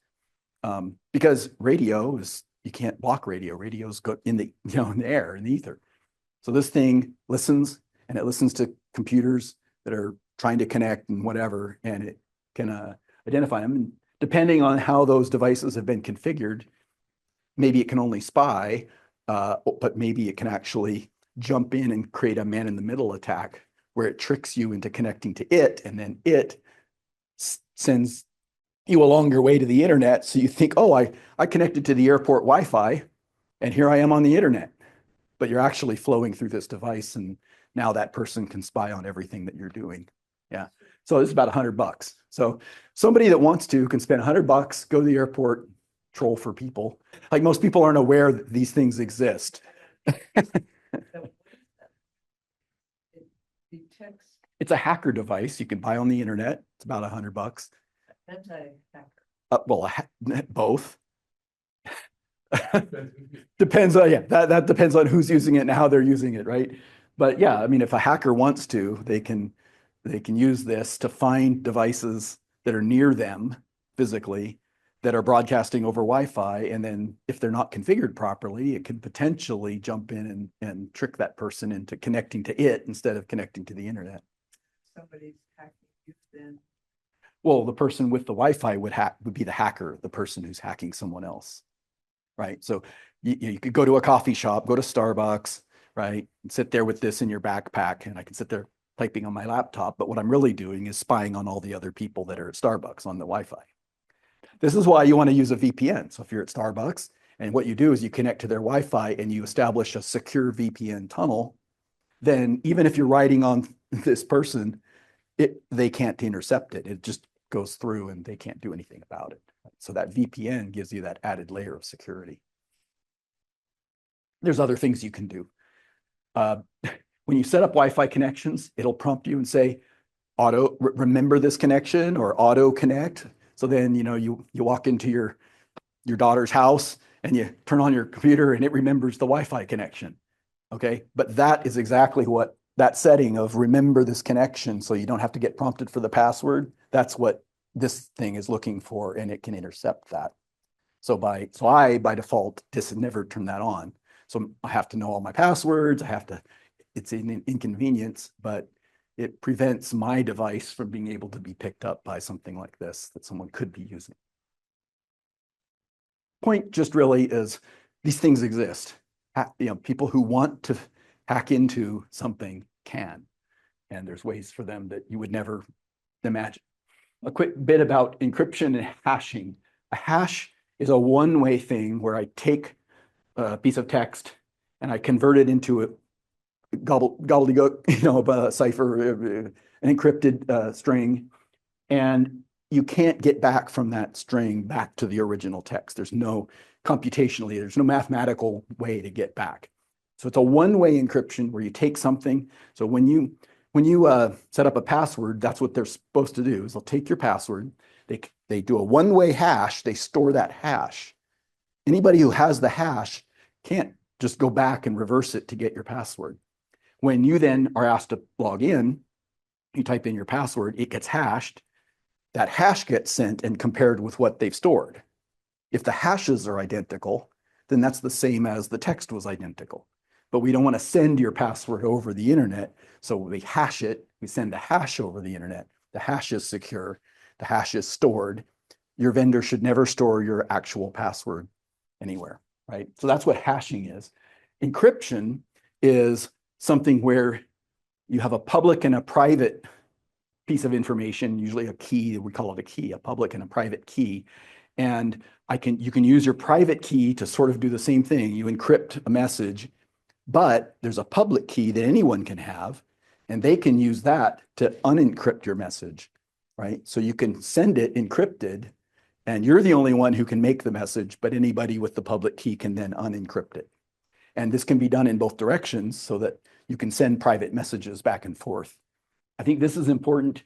Because radio is, you can't block radio. Radio's go in the, in the air, in the ether. So this thing listens, and it listens to computers that are trying to connect and whatever, and it can identify them. And depending on how those devices have been configured, maybe it can only spy, but maybe it can actually jump in and create a man-in-the-middle attack where it tricks you into connecting to it, and then it sends you along your way to the internet. So you think, oh, I connected to the airport Wi-Fi, and here I am on the internet. But you're actually flowing through this device, and now that person can spy on everything that you're doing. Yeah. So this is about $100. So somebody that wants to can spend $100, go to the airport, troll for people. Like most people aren't aware that these things exist. It detects It's a hacker device you can buy on the internet. It's about $100. anti-hacker. Well, both. Depends on, yeah, that depends on who's using it and how they're using it, right? But yeah, I mean, if a hacker wants to, they can use this to find devices that are near them physically that are broadcasting over Wi-Fi. And then if they're not configured properly, it can potentially jump in and trick that person into connecting to it instead of connecting to the internet. Somebody's hacking you then. Well, the person with the Wi-Fi would be the hacker, the person who's hacking someone else, right? So you could go to a coffee shop, go to Starbucks, right? And sit there with this in your backpack, and I can sit there typing on my laptop. But what I'm really doing is spying on all the other people that are at Starbucks on the Wi-Fi. This is why you want to use a VPN. So if you're at Starbucks and what you do is you connect to their Wi-Fi and you establish a secure VPN tunnel, then even if you're writing on this person, they can't intercept it. It just goes through and they can't do anything about it. So that VPN gives you that added layer of security. There's other things you can do. When you set up Wi-Fi connections, it'll prompt you and say, remember this connection or auto connect. So then, you walk into your daughter's house and you turn on your computer and it remembers the Wi-Fi connection. Okay. But that is exactly what that setting of remember this connection. So you don't have to get prompted for the password. That's what this thing is looking for, and it can intercept that. So I, by default, just never turn that on. So I have to know all my passwords. It's an inconvenience, but it prevents my device from being able to be picked up by something like this that someone could be using. Point just really is these things exist. People who want to hack into something can, and there's ways for them that you would never imagine. A quick bit about encryption and hashing. A hash is a one-way thing where I take a piece of text and I convert it into a gobbledygook, a cipher, an encrypted string, and you can't get back from that string back to the original text. There's no mathematical way to get back. So it's a one-way encryption where you take something. So when you set up a password, that's what they're supposed to do is they'll take your password, they do a one-way hash, they store that hash. Anybody who has the hash can't just go back and reverse it to get your password. When you then are asked to log in, you type in your password, it gets hashed. That hash gets sent and compared with what they've stored. If the hashes are identical, then that's the same as the text was identical. But we don't want to send your password over the internet, so we hash it. We send the hash over the internet. The hash is secure. The hash is stored. Your vendor should never store your actual password anywhere, right? So that's what hashing is. Encryption is something where you have a public and a private piece of information, usually a key, we call it a key, a public and a private key. And you can use your private key to sort of do the same thing. You encrypt a message, but there's a public key that anyone can have, and they can use that to unencrypt your message, right? So you can send it encrypted, and you're the only one who can make the message, but anybody with the public key can then unencrypt it. And this can be done in both directions so that you can send private messages back and forth. I think this is important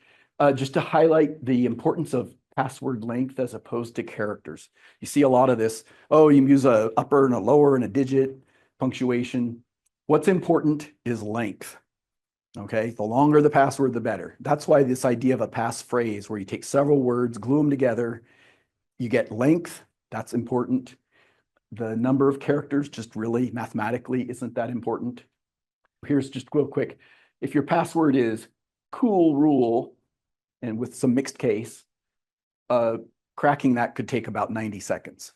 just to highlight the importance of password length as opposed to characters. You see a lot of this, you use a upper and a lower and a digit, punctuation. What's important is length, okay? The longer the password, the better. That's why this idea of a passphrase where you take several words, glue them together, you get length, that's important. The number of characters just really mathematically isn't that important. Here's just real quick. If your password is cool rule, and with some mixed case, cracking that could take about 90 seconds,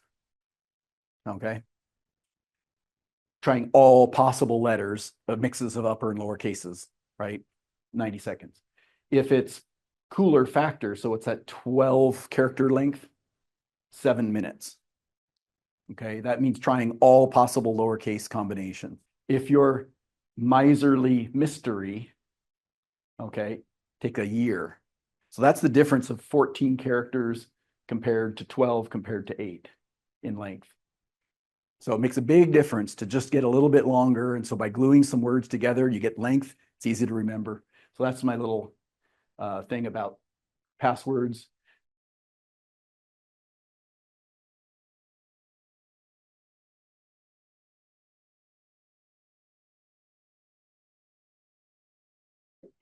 okay? Trying all possible letters, mixes of upper and lower cases, right? 90 seconds. If it's cooler factor, so it's at 12 character length, 7 minutes. Okay, that means trying all possible lowercase combinations. If you're miserly mystery, okay, take a year. So that's the difference of 14 characters compared to 12 compared to 8 in length. So it makes a big difference to just get a little bit longer. And so by gluing some words together, you get length. It's easy to remember. So that's my little thing about passwords.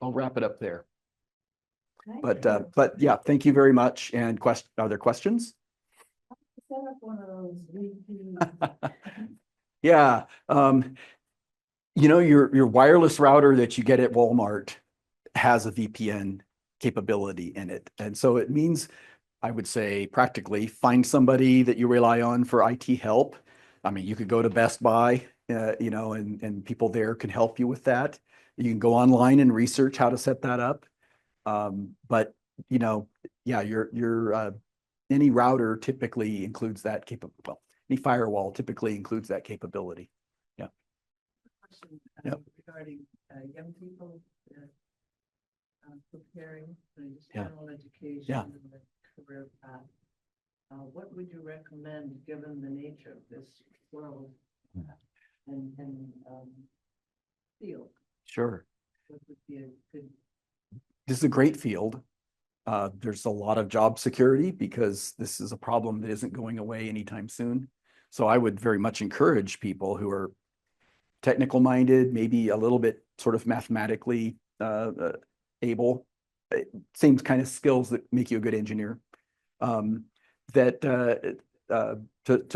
I'll wrap it up there. But yeah, thank you very much. And are there questions? Set up one of those VPN. Yeah, your wireless router that you get at Walmart has a VPN capability in it. And so it means, I would say practically, find somebody that you rely on for IT help. I mean, you could go to Best Buy, and people there can help you with that. You can go online and research how to set that up. But yeah, your any router typically includes that well, any firewall typically includes that capability. Question, Yep. regarding young people preparing for just Yeah. general education Yeah. and the career path. What would you recommend, given the nature of this world and field? Sure. What would be a good? This is a great field. There's a lot of job security because this is a problem that isn't going away anytime soon. So I would very much encourage people who are technical minded, maybe a little bit sort of mathematically able, same kind of skills that make you a good engineer, to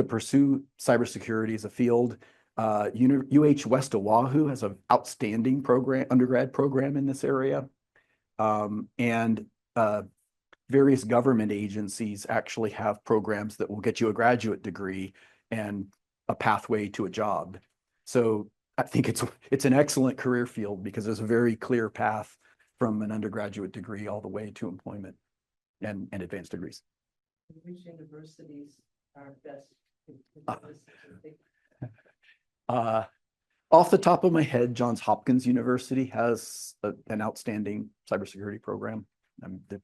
pursue cybersecurity as a field. UH West Oahu has an outstanding program, undergrad program in this area. And various government agencies actually have programs that will get you a graduate degree and a pathway to a job. So I think it's an excellent career field because there's a very clear path from an undergraduate degree all the way to employment and advanced degrees. Which universities are best? Off the top of my head, Johns Hopkins University has an outstanding cybersecurity program that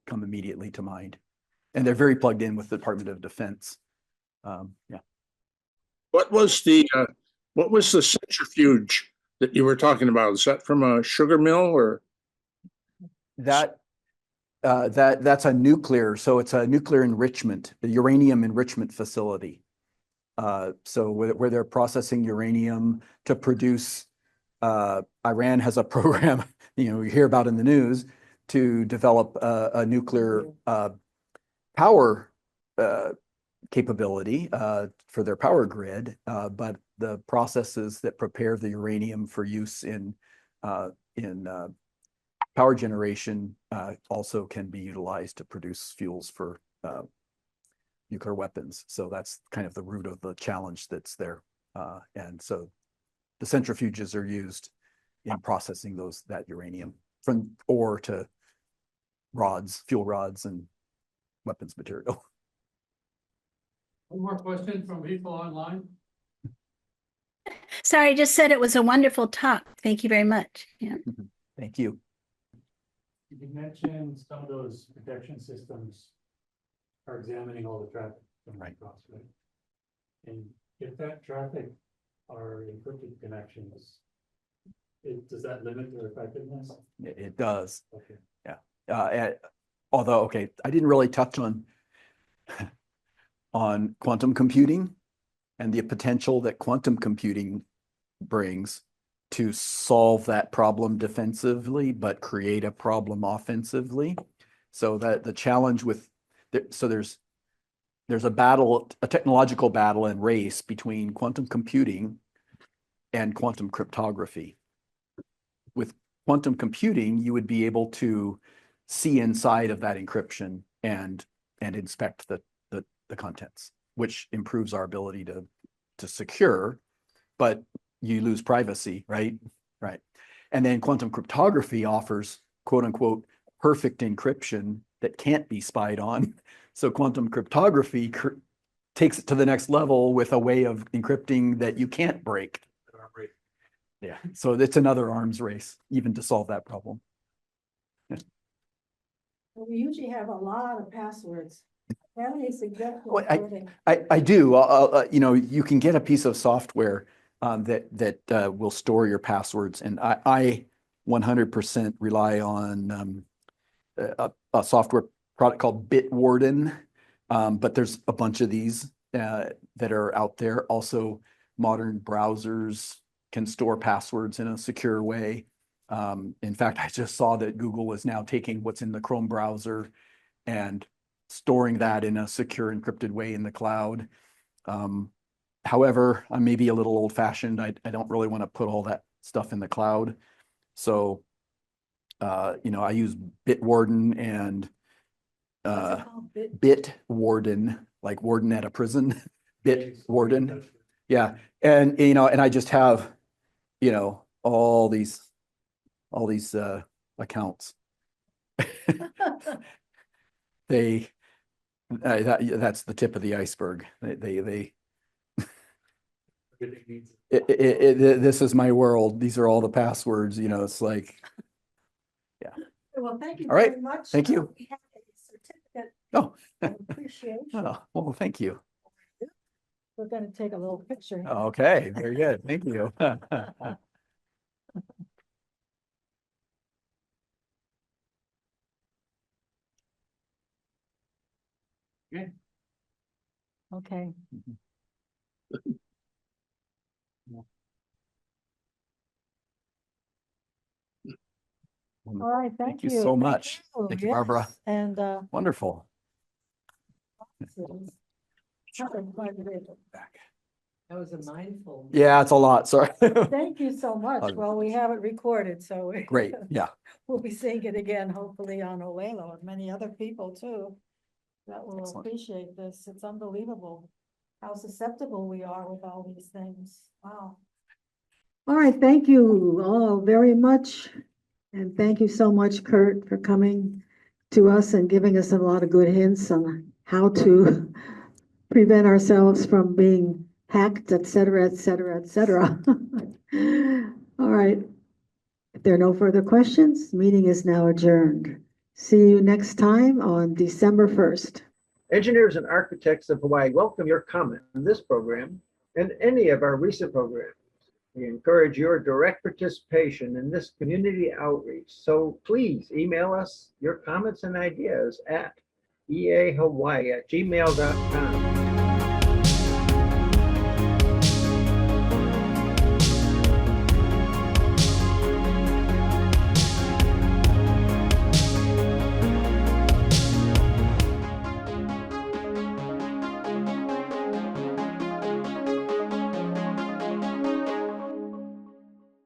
come immediately to mind. And they're very plugged in with the Department of Defense. Yeah. What was the centrifuge that you were talking about? Is that from a sugar mill or? That's a nuclear, so it's a nuclear enrichment, the uranium enrichment facility. So where they're processing uranium to produce, Iran has a program, you hear about in the news, to develop a nuclear power capability for their power grid, but the processes that prepare the uranium for use in power generation also can be utilized to produce fuels for nuclear weapons. So that's kind of the root of the challenge that's there. And so the centrifuges are used in processing that uranium from ore to rods, fuel rods, and weapons material. One more question from people online. Sorry, I just said it was a wonderful talk. Thank you very much. Yeah. Thank you. You mentioned some of those protection systems are examining all the traffic coming Right. across, right? And if that traffic are encrypted connections, does that limit their effectiveness? It does. Okay. Although, okay, I didn't really touch on quantum computing and the potential that quantum computing brings to solve that problem defensively, but create a problem offensively. So that the challenge with, so there's a battle, a technological battle and race between quantum computing and quantum cryptography. With quantum computing, you would be able to see inside of that encryption and inspect the contents, which improves our ability to secure, but you lose privacy, right? Right. And then quantum cryptography offers quote unquote perfect encryption that can't be spied on. So quantum cryptography takes it to the next level with a way of encrypting that you can't break. Yeah. So it's another arms race, even to solve that problem. We usually have a lot of passwords. Have any suggestions? Well, for the- I do. You can get a piece of software that will store your passwords, and I 100% rely on a software product called Bitwarden, but there's a bunch of these that are out there. Also, modern browsers can store passwords in a secure way. In fact, I just saw that Google is now taking what's in the Chrome browser and storing that in a secure encrypted way in the cloud. However, I may be a little old-fashioned. I don't really want to put all that stuff in the cloud. So, I use Bitwarden and What's it called? Bitwarden, like warden at a prison, Bitwarden. Yeah. And, and I just have, all these accounts. They That's the tip of the iceberg. Everything needs. This is my world. These are all the passwords, you know, it's like, Well, thank you All right. very much. Thank you. We have a certificate oh, of appreciation. oh, well, thank you. We're gonna take a little picture. Okay, very good. Thank you. Okay. All right, thank you. you so much. you. Thank you, Barbara. Yes, And, Wonderful. That was a mindful. Yeah, it's a lot. Sorry. thank you so much. Oh, Well, we have it recorded, so. Great. Yeah. We'll be seeing it again, hopefully on Olelo and many other people too. That will Excellent. appreciate this. It's unbelievable how susceptible we are with all these things. Wow. All right, thank you all very much. And thank you so much, Curt, for coming to us and giving us a lot of good hints on how to prevent ourselves from being hacked, et cetera, et cetera, et cetera. All right. If there are no further questions, meeting is now adjourned. See you next time on December 1st. Engineers and architects of Hawaii welcome your comment on this program and any of our recent programs. We encourage your direct participation in this community outreach. So please email us your comments and ideas at eahawaii@gmail.com.